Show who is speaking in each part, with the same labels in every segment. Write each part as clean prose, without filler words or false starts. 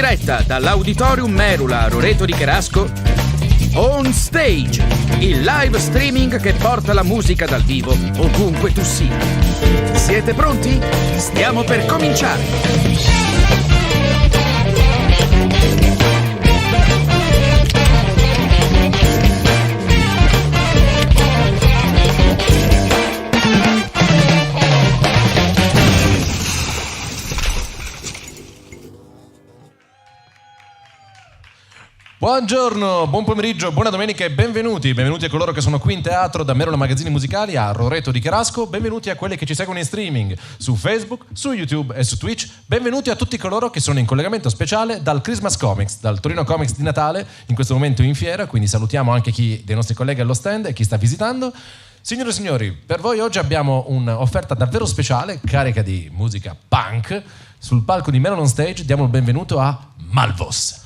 Speaker 1: diretta dall'Auditorium Merula a Roreto di Cherasco, On Stage, il live streaming che porta la musica dal vivo ovunque tu sia. Siete pronti? Stiamo per cominciare!
Speaker 2: Buongiorno, buon pomeriggio, buona domenica e benvenuti a coloro che sono qui in teatro da Merula Magazzini Musicali a Roreto di Cherasco, benvenuti a quelli che ci seguono in streaming su Facebook, su YouTube e su Twitch, benvenuti a tutti coloro che sono in collegamento speciale dal Christmas Comics, dal Torino Comics di Natale, in questo momento in fiera, quindi salutiamo anche chi dei nostri colleghi allo stand e chi sta visitando. Signore e signori, per voi oggi abbiamo un'offerta davvero speciale, carica di musica punk. Sul palco di Merula On Stage diamo il benvenuto a Malvos.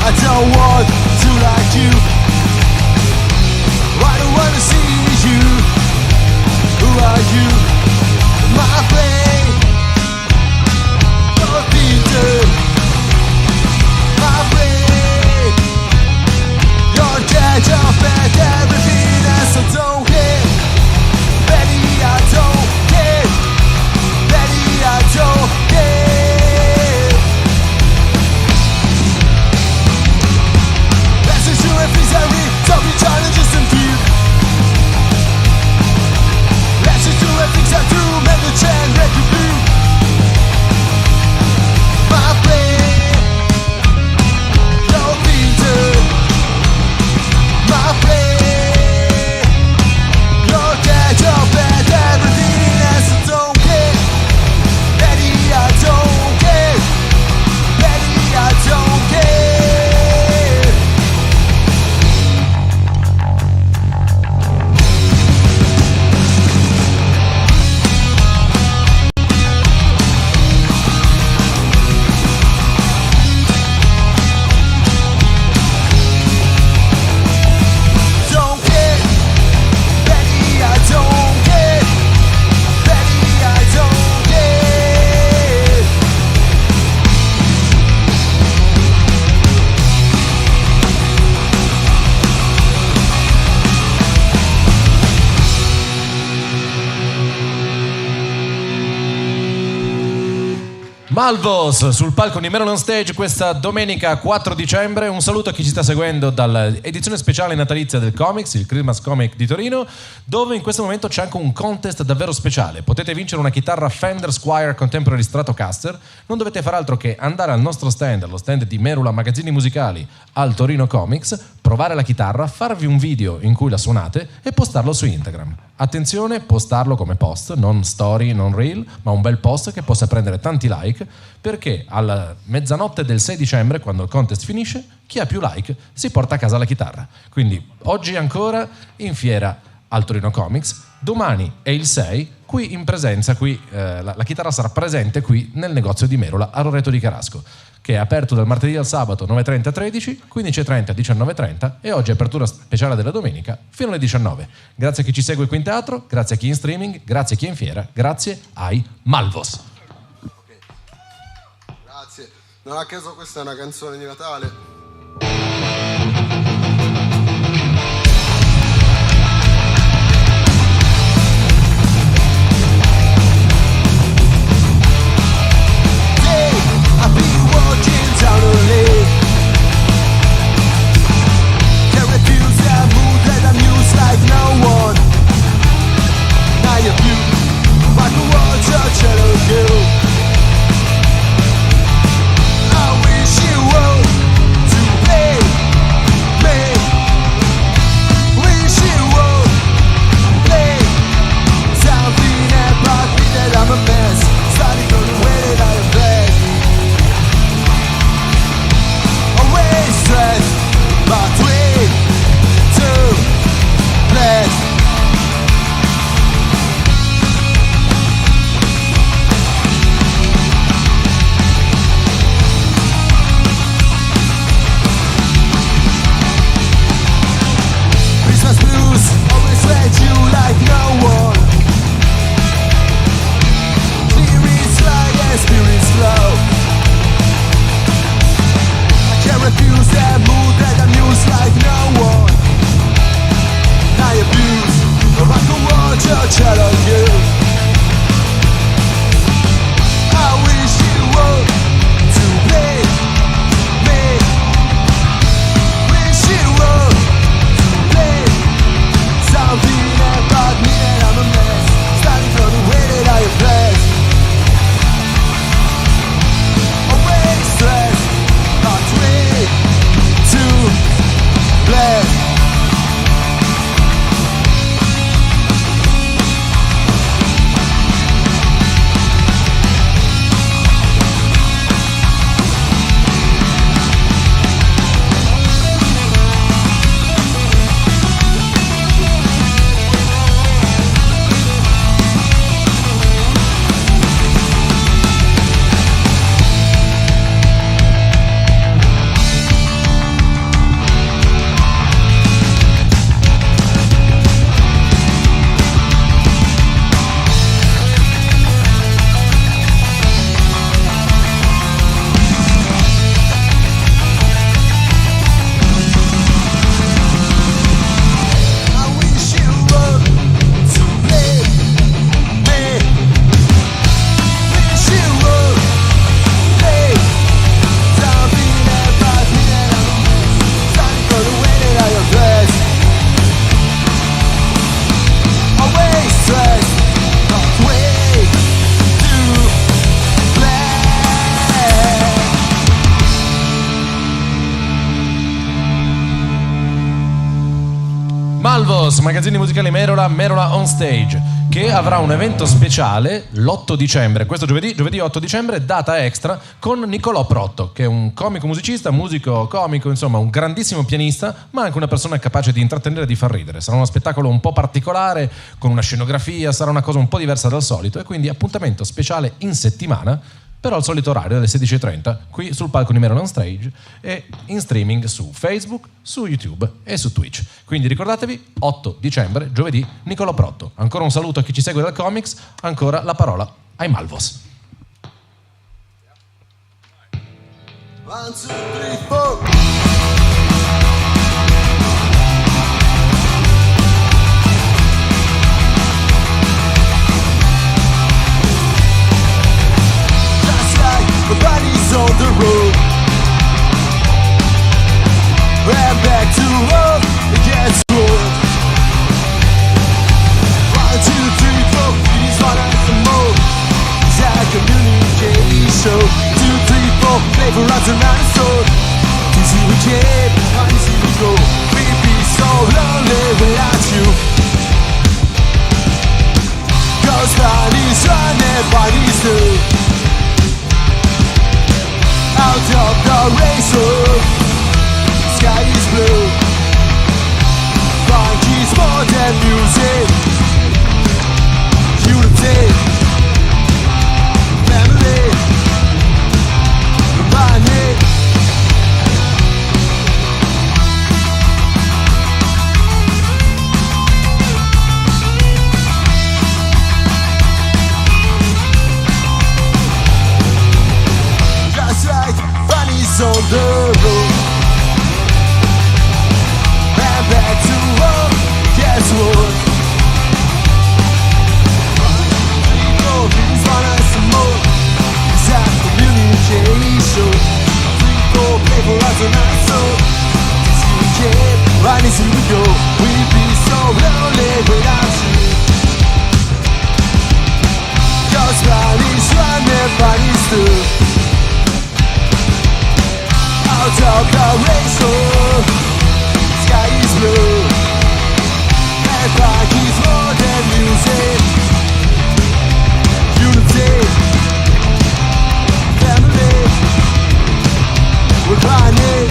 Speaker 3: I don't want to like you. I don't wanna see you. Who are you? My flame. catch up at everything else. I don't care, Betty, I don't care, Betty, I don't care. Message to every every top challenges and fear. Message to everything I do, make the chain, break the blue. My play, your Peter. My play, your catch up at everything else. I don't care, Betty, I don't care, Betty, I don't care.
Speaker 2: Malvos sul palco di Melon Stage questa domenica 4 dicembre. Un saluto a chi ci sta seguendo dall'edizione speciale natalizia del Comics, il Christmas Comic di Torino, dove in questo momento c'è anche un contest davvero speciale. Potete vincere una chitarra Fender Squier Contemporary Stratocaster. Non dovete fare altro che andare al nostro stand, allo stand di Merula Magazzini Musicali al Torino Comics, provare la chitarra, farvi un video in cui la suonate e postarlo su Instagram. Attenzione, postarlo come post, non story, non reel, ma un bel post che possa prendere tanti like, perché alla mezzanotte del 6 dicembre, quando il contest finisce, chi ha più like si porta a casa la chitarra. Quindi oggi ancora in fiera al Torino Comics, domani è il 6, qui in presenza, la chitarra sarà presente qui nel negozio di Merula a Roreto di Carasco, che è aperto dal martedì al sabato 9:30 a 13, 15:30 a 19:30 e oggi apertura speciale della domenica fino alle 19. Grazie a chi ci segue qui in teatro, grazie a chi in streaming, grazie a chi è in fiera, grazie ai Malvos.
Speaker 3: Okay. Grazie. Non a caso questa è una canzone di Natale. Down the lane, can't refuse that mood that I'm used like no one. Now you're beautiful, like a water cello girl. I wish you would to
Speaker 2: Malvos, magazzini musicali Merola, Merola on Stage, che avrà un evento speciale l'8 dicembre, questo giovedì 8 dicembre, data extra, con Nicolò Protto, che è un comico musicista, musico comico, insomma un grandissimo pianista, ma anche una persona capace di intrattenere e di far ridere. Sarà uno spettacolo un po' particolare, con una scenografia, sarà una cosa un po' diversa dal solito, e quindi appuntamento speciale in settimana, però al solito orario, alle 16:30, qui sul palco di Merola on Stage e in streaming su Facebook, su YouTube e su Twitch. Quindi ricordatevi, 8 dicembre, giovedì, Nicolò Protto. Ancora un saluto a chi ci segue dal comics, ancora la parola ai Malvos.
Speaker 3: 1, 2, 3, 4. Nobody's on the road. And back to love, it gets good. 1, 2, 3, 4, please run out the mode. It's a communication. 2, 3, 4, flavor runs around the sword. Easy we came, easy we go. We'd be so lonely without you. Cause bodies run and bodies do. Out of the razor, sky is blue. Funk is more than music. Unity, family, money. Just like bunnies on the road. And back to home, guess what? People, please want us some more. It's a communication. 3, 4, paper runs on our soul. Easy we came, right easy we go. We'd be so lonely without you. Cause bodies run and bodies do. Out of the razor, sky is blue. And funk is more than music. Unity, family, we're climbing.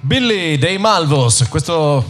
Speaker 2: Billy dei Malvos, questa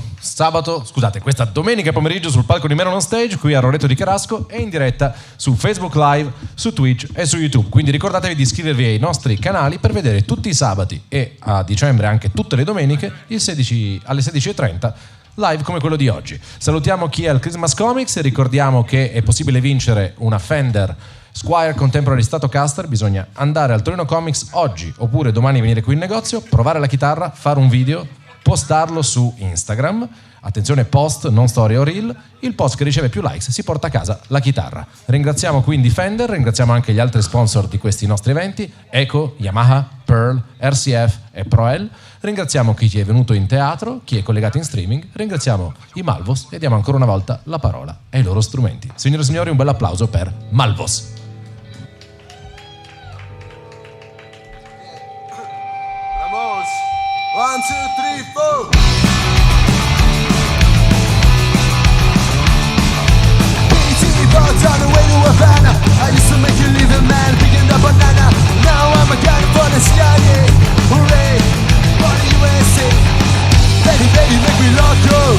Speaker 2: domenica pomeriggio sul palco di Meron on Stage qui a Roreto di Cherasco e in diretta su Facebook Live, su Twitch e su YouTube. Quindi ricordatevi di iscrivervi ai nostri canali per vedere tutti i sabati e a dicembre anche tutte le domeniche alle 16:30 live come quello di oggi. Salutiamo chi è al Christmas Comics e ricordiamo che è possibile vincere una Fender Squire Contemporary Stratocaster. Bisogna andare al Torino Comics oggi oppure domani venire qui in negozio, provare la chitarra, fare un video, postarlo su Instagram. Attenzione, post, non story o reel. Il post che riceve più likes si porta a casa la chitarra. Ringraziamo quindi Fender, ringraziamo anche gli altri sponsor di questi nostri eventi: Eco, Yamaha, Pearl, RCF e Proel. Ringraziamo chi ci è venuto in teatro, chi è collegato in streaming. Ringraziamo i Malvos e diamo ancora una volta la parola ai loro strumenti. Signore e signori, un bel applauso per Malvos.
Speaker 3: Vamos. 1, 2, 3, 4. Thoughts on the way to Havana. I used to make you leave a man picking up banana. Now I'm a California, hooray, for the USA. Baby, baby, make me loco.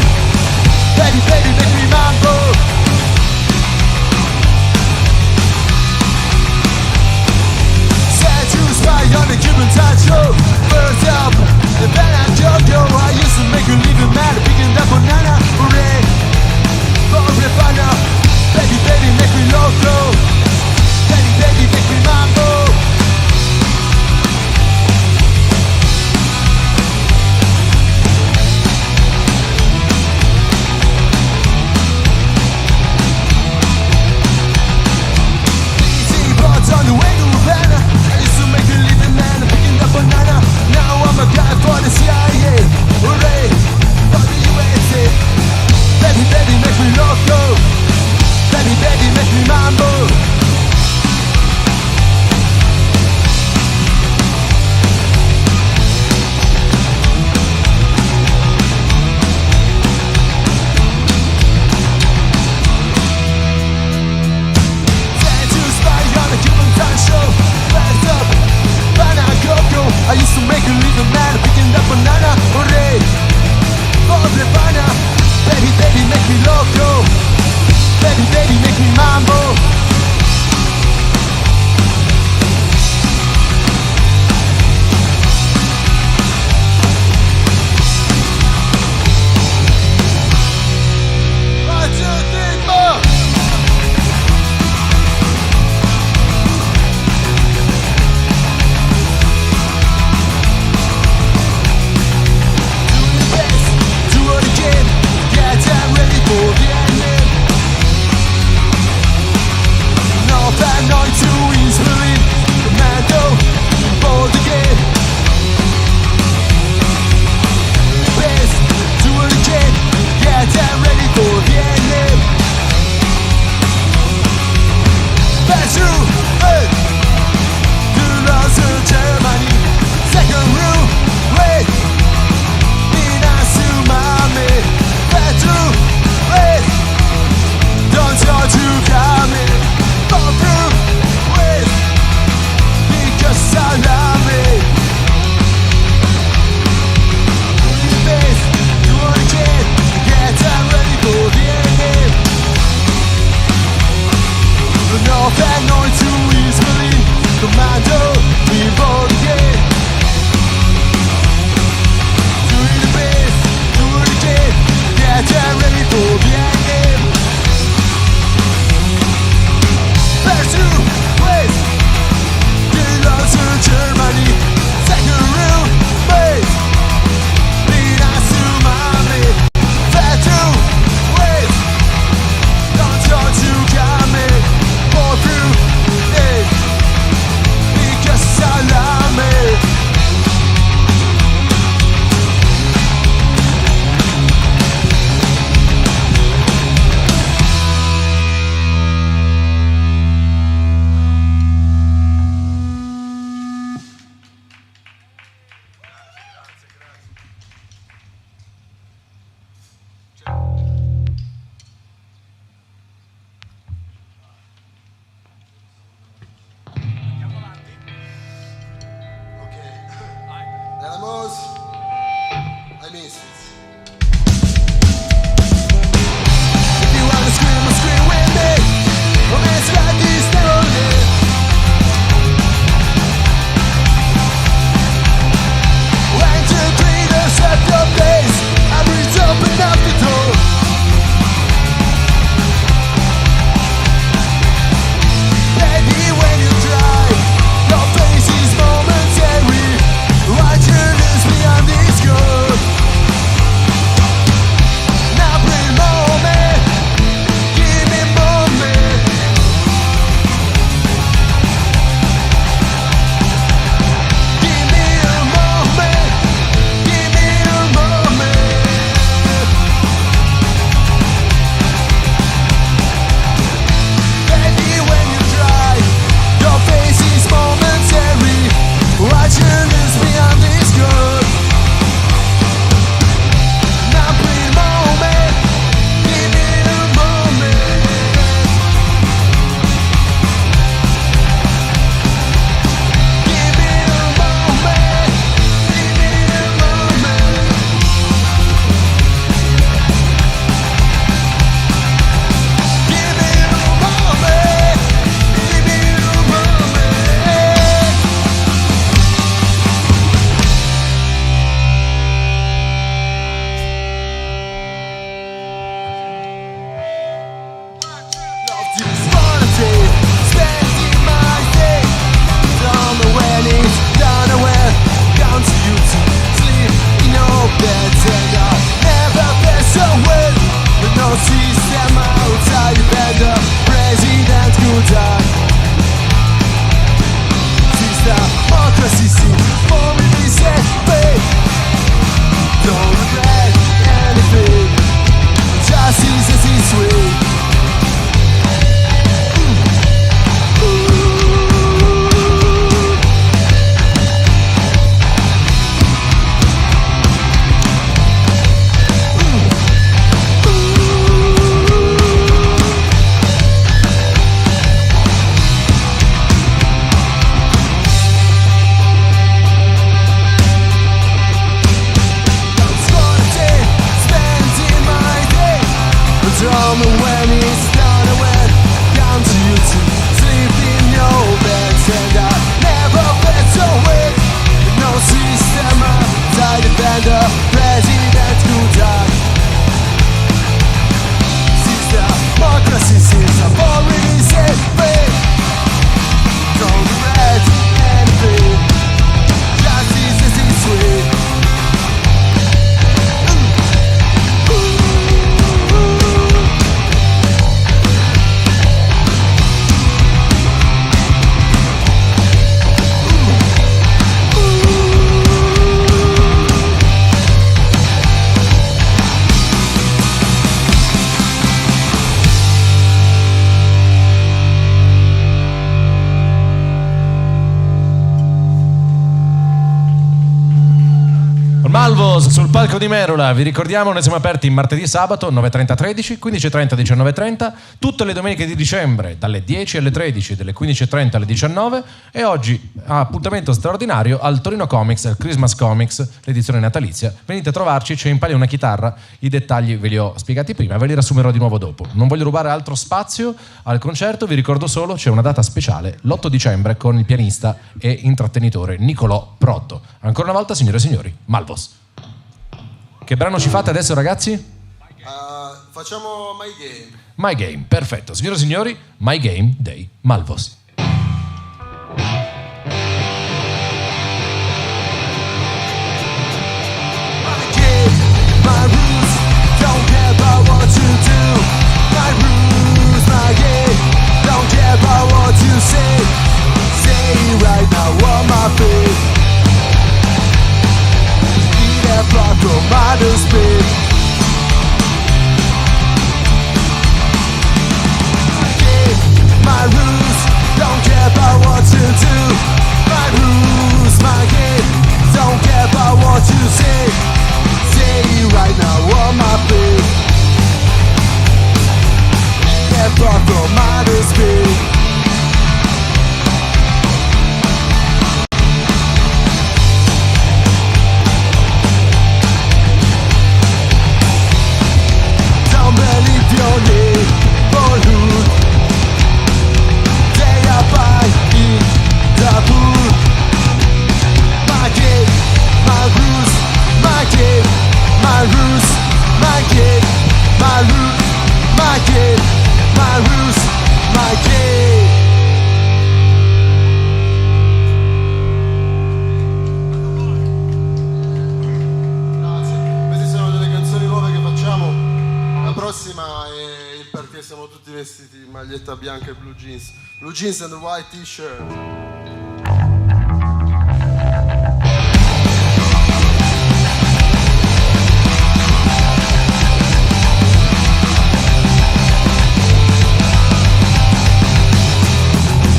Speaker 3: Baby, baby, make me mambo. Sad to spy on the Cuban sideshow. First album, the band and JoJo. I used to make you leave a man picking up banana. Hooray, for Havana. Baby, baby, make me loco. Baby, baby, make me mambo.
Speaker 2: Malvos sul palco di Merula, vi ricordiamo, noi siamo aperti martedì e sabato 9:30 13, 15:30 19:30, tutte le domeniche di dicembre dalle 10 alle 13, dalle 15:30 alle 19, e oggi appuntamento straordinario al Torino Comics, al Christmas Comics, l'edizione natalizia. Venite a trovarci, c'è in palio una chitarra, i dettagli ve li ho spiegati prima, ve li riassumerò di nuovo dopo. Non voglio rubare altro spazio al concerto, vi ricordo solo c'è una data speciale, l'8 dicembre, con il pianista e intrattenitore Nicolò Protto. Ancora una volta, signore e signori, Malvos. Che brano ci fate adesso, ragazzi?
Speaker 4: Facciamo My Game.
Speaker 2: My Game, perfetto. Signore e signori, My Game dei Malvos.
Speaker 3: My rules, don't care about what to do. My rules, my game, don't care about what you say. Say right now on my feet. È proprio male speed. Don't believe your neighborhood. They are by in the pool. My game, my rules, my game, my rules, my game, my rules, my game, my rules, my game.
Speaker 4: Grazie. Queste sono delle canzoni nuove che facciamo. La prossima è il perché siamo tutti vestiti in maglietta bianca e blue jeans. Blue jeans and a white t-shirt.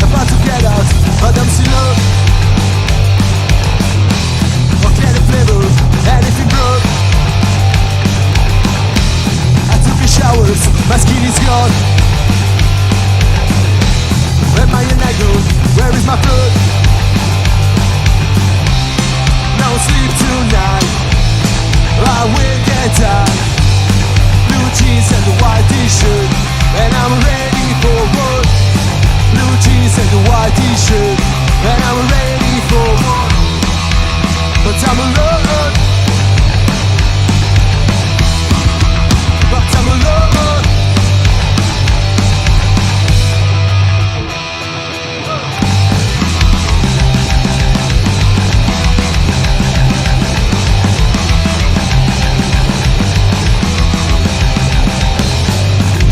Speaker 3: About to get out, but I'm still up. Okay, the flavor, anything broke. I took a shower, my skin is gone. Where am I and I go? Where is my blood? No sleep tonight, I will get tired. Blue jeans and a white t-shirt, and I'm ready for work. Blue jeans and a white t-shirt, and I'm ready for work. But I'm alone. But I'm alone.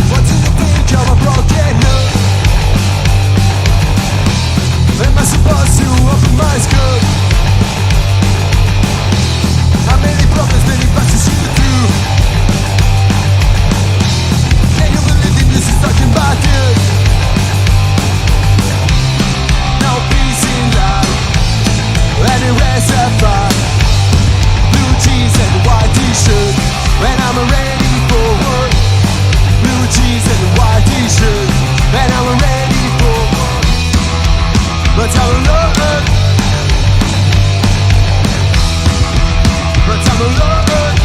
Speaker 3: What do you think of a broken heart? Am I supposed to open my skirt? How many problems, many passes you through? Can you believe the news is talking about you? No peace in life, any rest I find. Blue jeans and a white t-shirt, when I'm ready for work. Blue jeans and a white t-shirt, when I'm ready for work. But I'm alone. But I'm alone.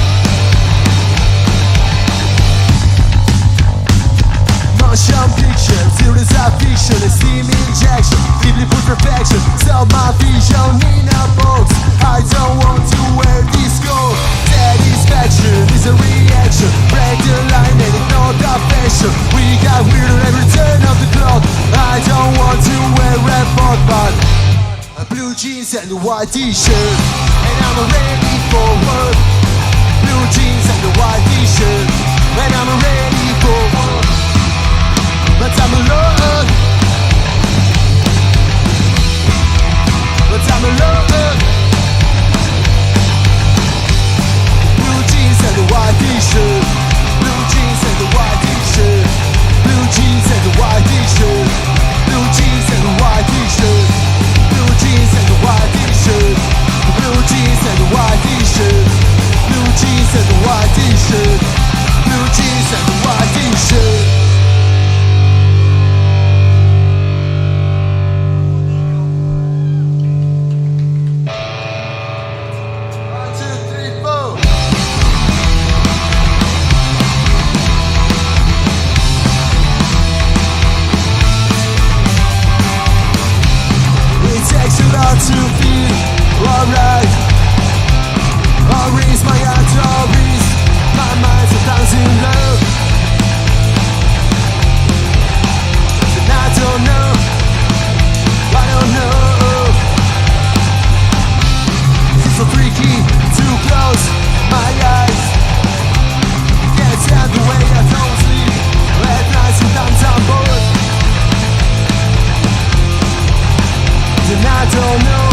Speaker 3: Motion picture, series of fiction, a steam injection, deeply put perfection. Sell my vision in a box. I don't want to wear this coat. Satisfaction is a reaction. Break the line and ignore the fashion. We got weirder every turn of the clock. I don't want to wear red bot, but a blue jeans and a white t-shirt, and I'm ready for work. Blue jeans and a white t-shirt, and I'm ready for work. But I'm alone. But I'm alone. Blue jeans and a white t-shirt. Blue jeans and a white t-shirt. Blue jeans and a white t-shirt. Blue jeans and a white t-shirt. Blue jeans and a white t-shirt. Blue jeans and a white t-shirt. white t-shirt, blue jeans and a white t-shirt. 1, 2, 3, 4. It takes a lot to feel alright. I'll raise my arteries, my mind's a dancing low. And I don't know, I don't know. It's so freaky, too close, my eyes can't stand the way I don't sleep. At night sometimes I'm bored. And I don't know,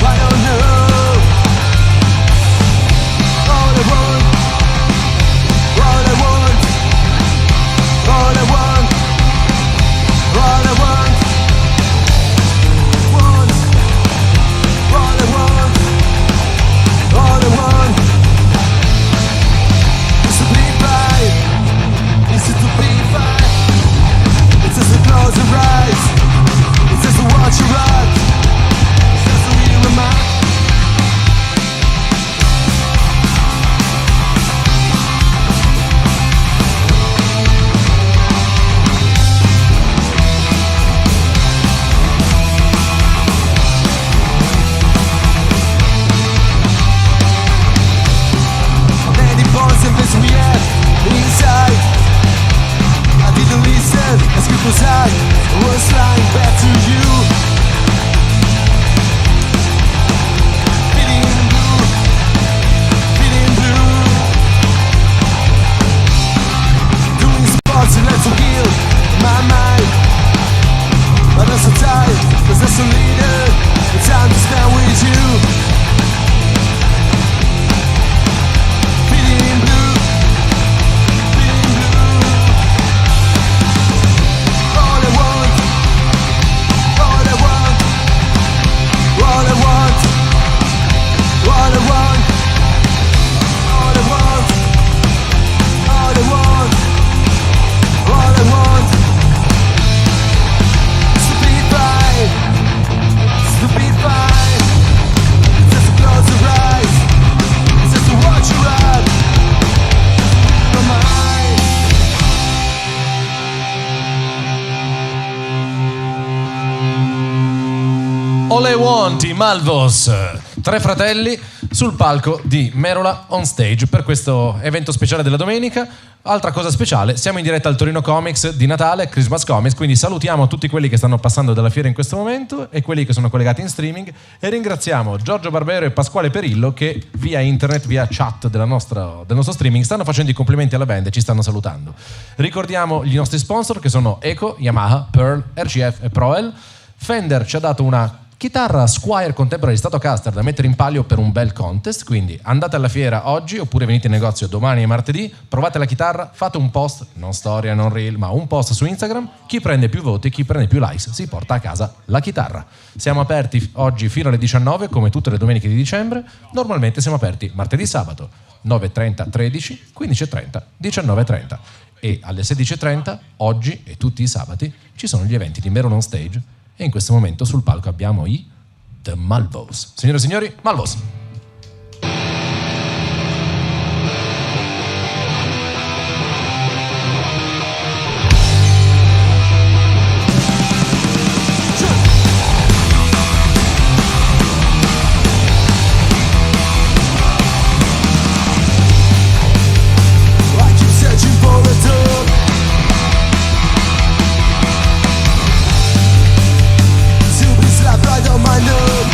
Speaker 3: I don't know. All I want, all I want, all I want, all I want, all I want, all I want is to be fine, is to be fine. It's just to close your eyes, it's just to watch your eyes, it's just to read your mind. Inside, I didn't listen as quick as I was lying back to you. Feeling blue, feeling blue. Doing sports to let to heal my mind. But I'm so tired, cause I'm so leader. It's time to spend with you. Feeling blue.
Speaker 2: All I Want, i Malvos, tre fratelli sul palco di Merola On Stage per questo evento speciale della domenica. Altra cosa speciale, siamo in diretta al Torino Comics di Natale, Christmas Comics, quindi salutiamo tutti quelli che stanno passando dalla fiera in questo momento e quelli che sono collegati in streaming e ringraziamo Giorgio Barbero e Pasquale Perillo che via internet, via chat del nostro streaming stanno facendo i complimenti alla band e ci stanno salutando. Ricordiamo i nostri sponsor che sono Eco, Yamaha, Pearl, RCF e Proel. Fender ci ha dato una chitarra Squier Contemporary Stratocaster da mettere in palio per un bel contest, quindi andate alla fiera oggi oppure venite in negozio domani e martedì, provate la chitarra, fate un post, non storia, non reel, ma un post su Instagram, chi prende più voti, chi prende più likes si porta a casa la chitarra. Siamo aperti oggi fino alle 19 come tutte le domeniche di dicembre, normalmente siamo aperti martedì sabato 9.30 13, 15.30 19.30 e alle 16.30 oggi e tutti i sabati ci sono gli eventi di Merola On Stage. E in questo momento sul palco abbiamo i The Malvos. Signore e signori, Malvos.
Speaker 3: Right on my nerve.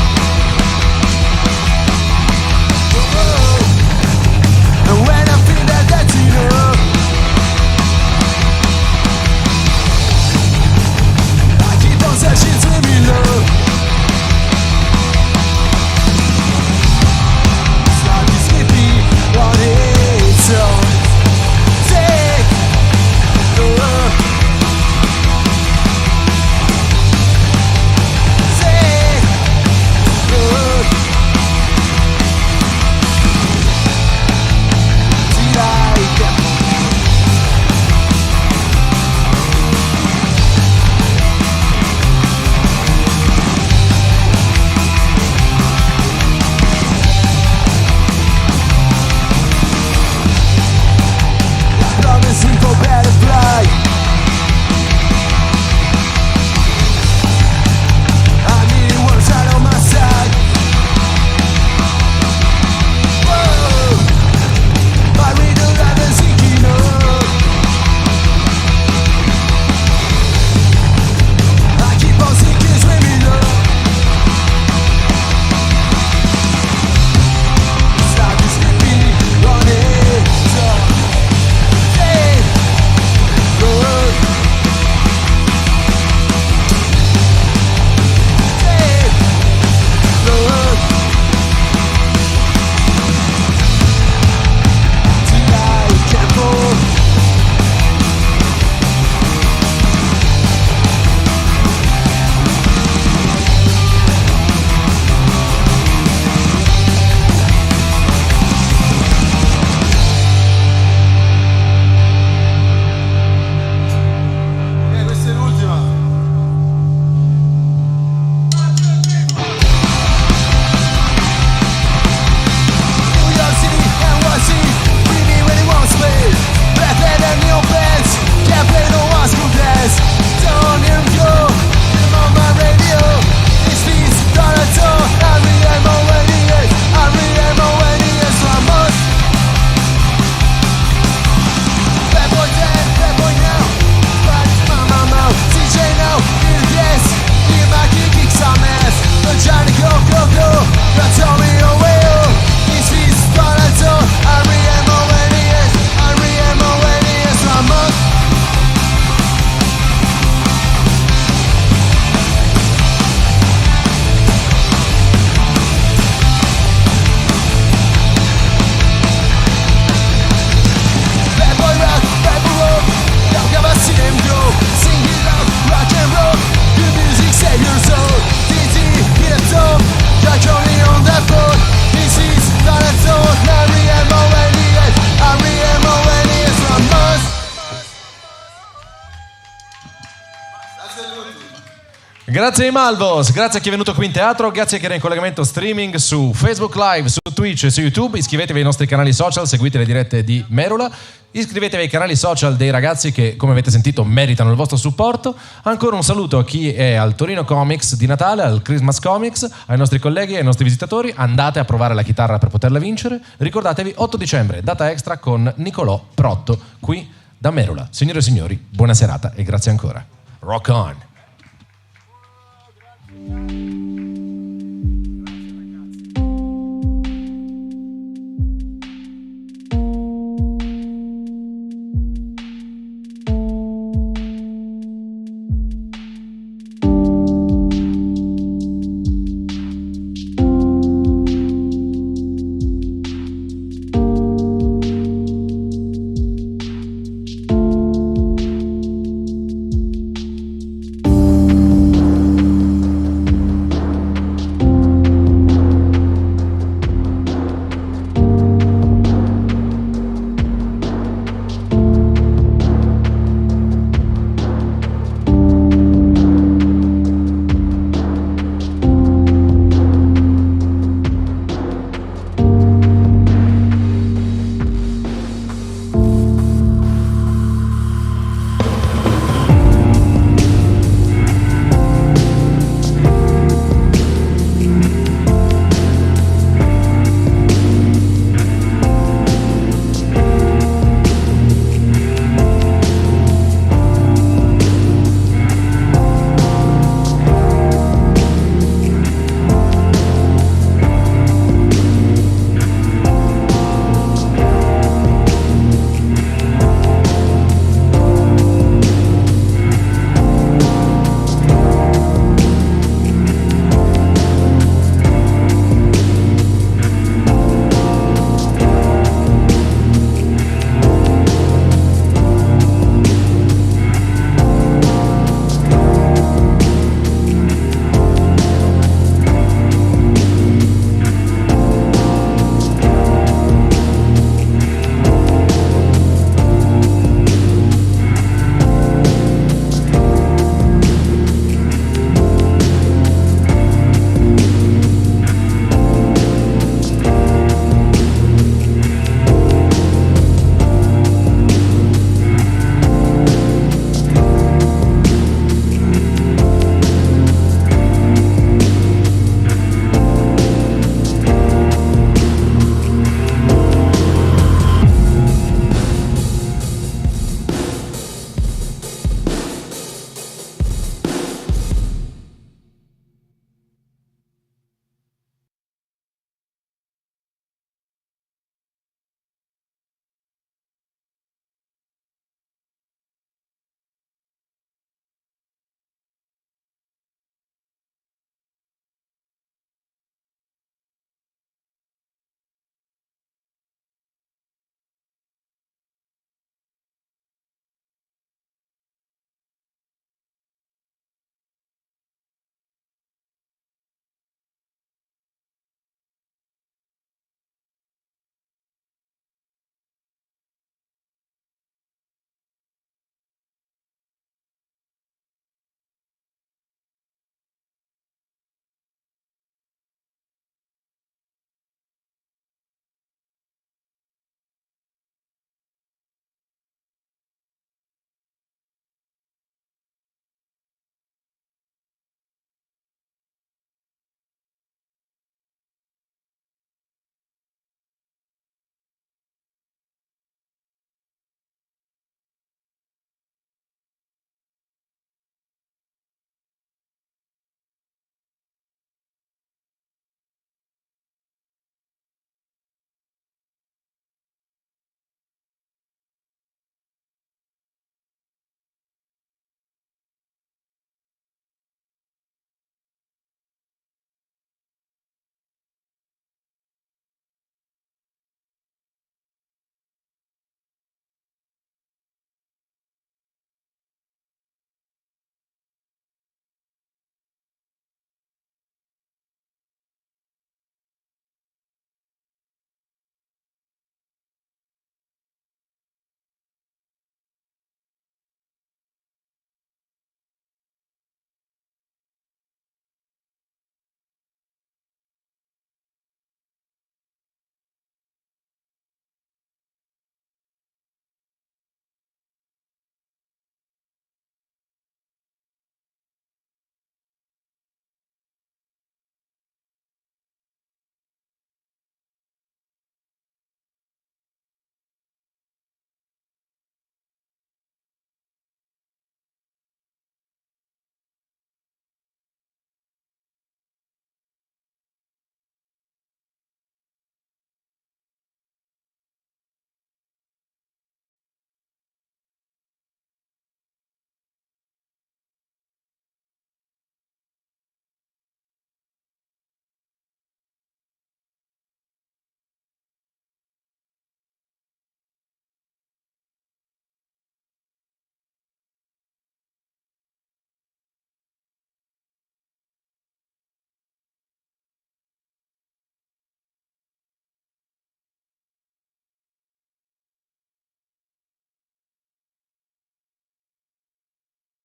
Speaker 2: Grazie ai Malvos, grazie a chi è venuto qui in teatro, grazie a chi era in collegamento streaming su Facebook Live, su Twitch e su YouTube. Iscrivetevi ai nostri canali social, seguite le dirette di Merula. Iscrivetevi ai canali social dei ragazzi che, come avete sentito, meritano il vostro supporto. Ancora un saluto a chi è al Torino Comics di Natale, al Christmas Comics, ai nostri colleghi e ai nostri visitatori. Andate a provare la chitarra per poterla vincere. Ricordatevi, 8 dicembre, data extra con Nicolò Protto, qui da Merula. Signore e signori, buona serata e grazie ancora. Rock on!